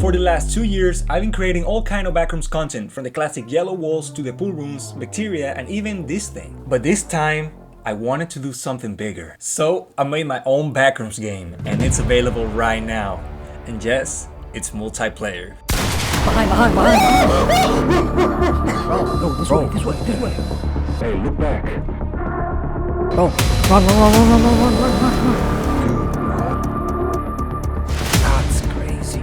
For the last 2 years, I've been creating all kind of Backrooms content, from the classic yellow walls to the pool rooms, bacteria, and even this thing. But this time, I wanted to do something bigger. So I made my own Backrooms game, and it's available right now. And yes, it's multiplayer. Behind! Bro, this way. Hey, look back. Bro, run. That's crazy.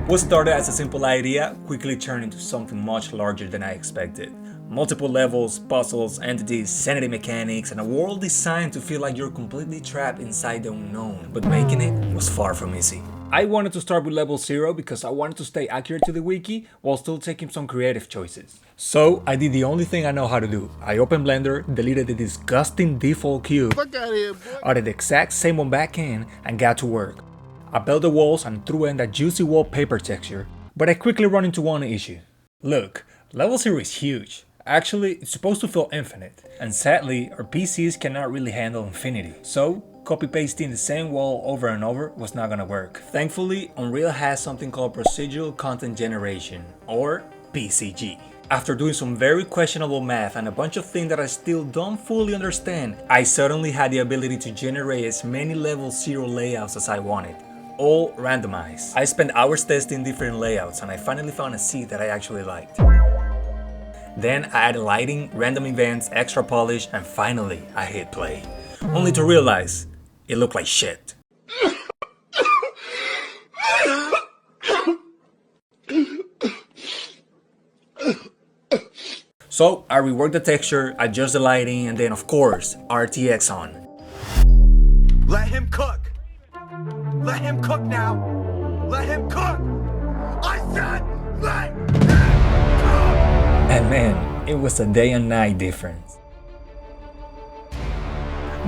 What started as a simple idea quickly turned into something much larger than I expected. Multiple levels, puzzles, entities, sanity mechanics, and a world designed to feel like you're completely trapped inside the unknown. But making it was far from easy. I wanted to start with level 0 because I wanted to stay accurate to the wiki while still taking some creative choices. So I did the only thing I know how to do. I opened Blender, deleted the disgusting default cube, Fuck out of here, boy. added the exact same one back in, and got to work. I built the walls and threw in that juicy wallpaper texture, but I quickly run into one issue. Look, level 0 is huge. Actually, it's supposed to feel infinite, and sadly, our PCs cannot really handle infinity. So, copy-pasting the same wall over and over was not gonna work. Thankfully, Unreal has something called Procedural Content Generation, or PCG. After doing some very questionable math and a bunch of things that I still don't fully understand, I suddenly had the ability to generate as many level 0 layouts as I wanted, all randomized. I spent hours testing different layouts and I finally found a seed that I actually liked. Then I added lighting, random events, extra polish, and finally I hit play. Only to realize it looked like shit. So I reworked the texture, adjust the lighting, and then of course RTX on. Let him cook! Let him cook now! Let him cook! I said let him cook! And man, it was a day and night difference.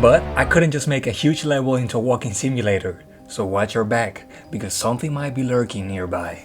But I couldn't just make a huge level into a walking simulator, so watch your back, because something might be lurking nearby.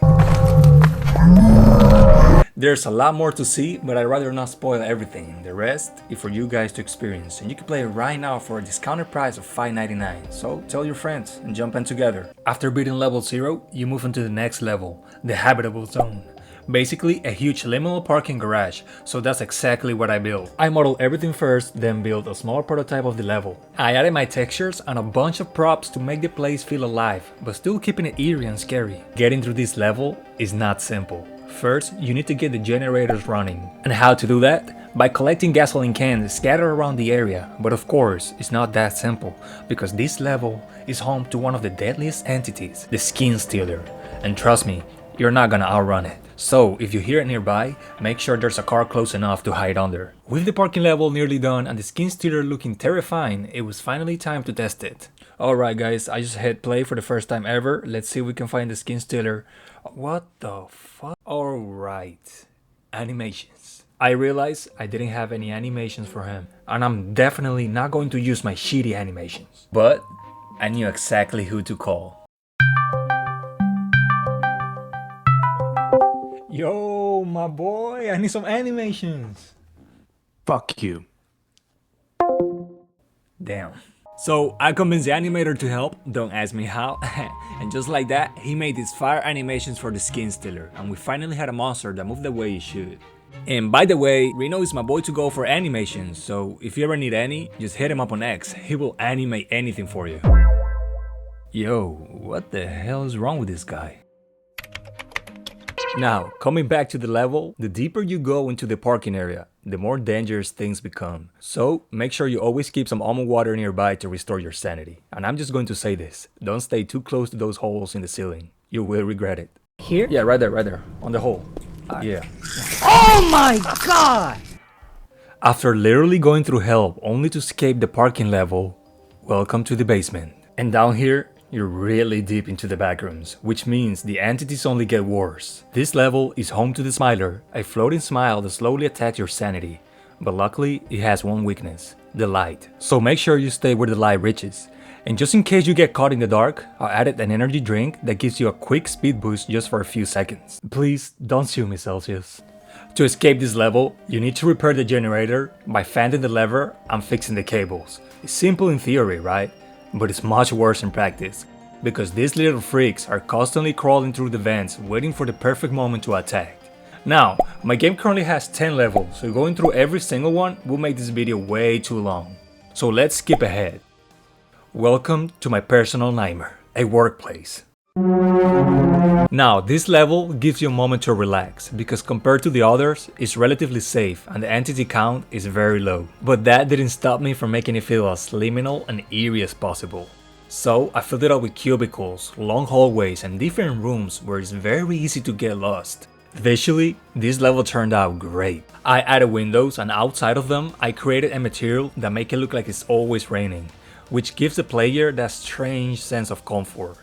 There's a lot more to see, but I'd rather not spoil everything. The rest is for you guys to experience, and you can play it right now for a discounted price of $5.99. So tell your friends and jump in together. After beating level 0, you move into the next level, the habitable zone. Basically a huge liminal parking garage, so that's exactly what I built. I modeled everything first, then built a small prototype of the level. I added my textures and a bunch of props to make the place feel alive, but still keeping it eerie and scary. Getting through this level is not simple. First, you need to get the generators running. And how to do that? By collecting gasoline cans scattered around the area. But of course, it's not that simple, because this level is home to one of the deadliest entities, the skin stealer. And trust me, you're not gonna outrun it. So if you hear it nearby, make sure there's a car close enough to hide under. With the parking level nearly done and the skin stealer looking terrifying, it was finally time to test it. Alright guys, I just hit play for the first time ever. Let's see if we can find the skin stealer. What the fuck? Alright, animations. I realized I didn't have any animations for him, and I'm definitely not going to use my shitty animations. But I knew exactly who to call. Yo, my boy, I need some animations. Fuck you. Damn. So I convinced the animator to help, don't ask me how, and just like that, he made these fire animations for the skin stealer, and we finally had a monster that moved the way it should. And by the way, Reno is my boy to go for animations, so if you ever need any, just hit him up on X, he will animate anything for you. Yo, what the hell is wrong with this guy? Now, coming back to the level, the deeper you go into the parking area, the more dangerous things become. So, make sure you always keep some almond water nearby to restore your sanity. And I'm just going to say this, don't stay too close to those holes in the ceiling. You will regret it. Here? Yeah, right there, on the hole. Yeah. Oh my god! After literally going through hell only to escape the parking level, welcome to the basement. And down here, you're really deep into the backrooms, which means the entities only get worse. This level is home to the Smiler, a floating smile that slowly attacks your sanity. But luckily, it has one weakness, the light. So make sure you stay where the light reaches. And just in case you get caught in the dark, I added an energy drink that gives you a quick speed boost just for a few seconds. Please don't sue me, Celsius. To escape this level, you need to repair the generator by fanning the lever and fixing the cables. It's simple in theory, right? But it's much worse in practice. because these little freaks are constantly crawling through the vents waiting for the perfect moment to attack. Now, my game currently has 10 levels, so going through every single one will make this video way too long. So let's skip ahead. Welcome to my personal nightmare, a workplace. Now, this level gives you a moment to relax, because compared to the others, it's relatively safe and the entity count is very low. But that didn't stop me from making it feel as liminal and eerie as possible. So I filled it up with cubicles, long hallways and different rooms where it's very easy to get lost. Visually, this level turned out great. I added windows and outside of them, I created a material that make it look like it's always raining, which gives the player that strange sense of comfort.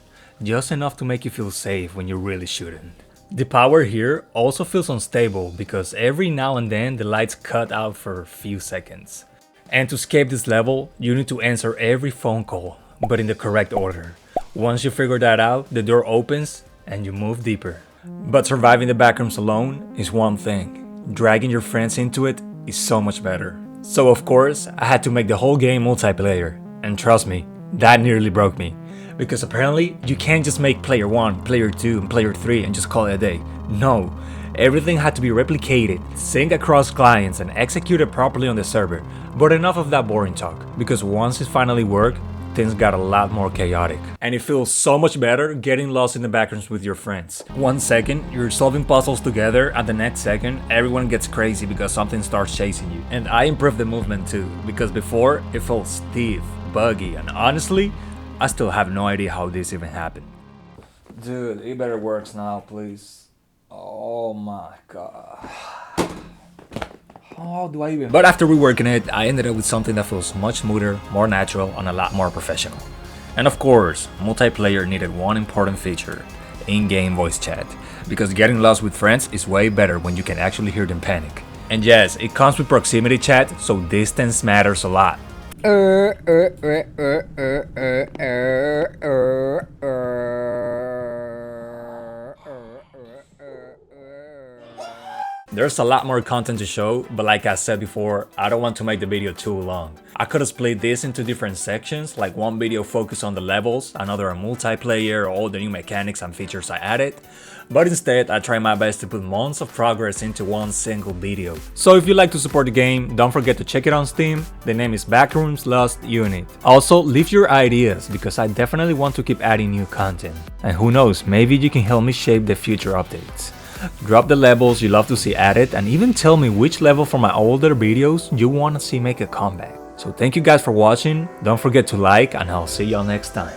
Just enough to make you feel safe when you really shouldn't. The power here also feels unstable because every now and then the lights cut out for a few seconds. And to escape this level, you need to answer every phone call, but in the correct order. Once you figure that out, the door opens and you move deeper. But surviving the backrooms alone is one thing. Dragging your friends into it is so much better. So of course, I had to make the whole game multiplayer. And trust me, that nearly broke me. Because apparently, you can't just make player 1, player 2, and player 3 and just call it a day. No, everything had to be replicated, synced across clients, and executed properly on the server. But enough of that boring talk, because once it finally worked, things got a lot more chaotic. And it feels so much better getting lost in the backrooms with your friends. 1 second, you're solving puzzles together, and the next second, everyone gets crazy because something starts chasing you. And I improved the movement too, because before, it felt stiff, buggy, and honestly, I still have no idea how this even happened. Dude, it better works now, please. Oh my god. How do I even... But after reworking it, I ended up with something that feels much smoother, more natural, and a lot more professional. And of course, multiplayer needed one important feature, in-game voice chat. Because getting lost with friends is way better when you can actually hear them panic. And yes, it comes with proximity chat, so distance matters a lot. There's a lot more content to show, but like I said before, I don't want to make the video too long. I could have split this into different sections, like one video focused on the levels, another on multiplayer, all the new mechanics and features I added. But instead, I try my best to put months of progress into one single video. So if you'd like to support the game, don't forget to check it on Steam. The name is Backrooms Lost Unit. Also, leave your ideas, because I definitely want to keep adding new content. And who knows, maybe you can help me shape the future updates. Drop the levels you love to see added, and even tell me which level from my older videos you want to see make a comeback. So thank you guys for watching, don't forget to like, and I'll see y'all next time.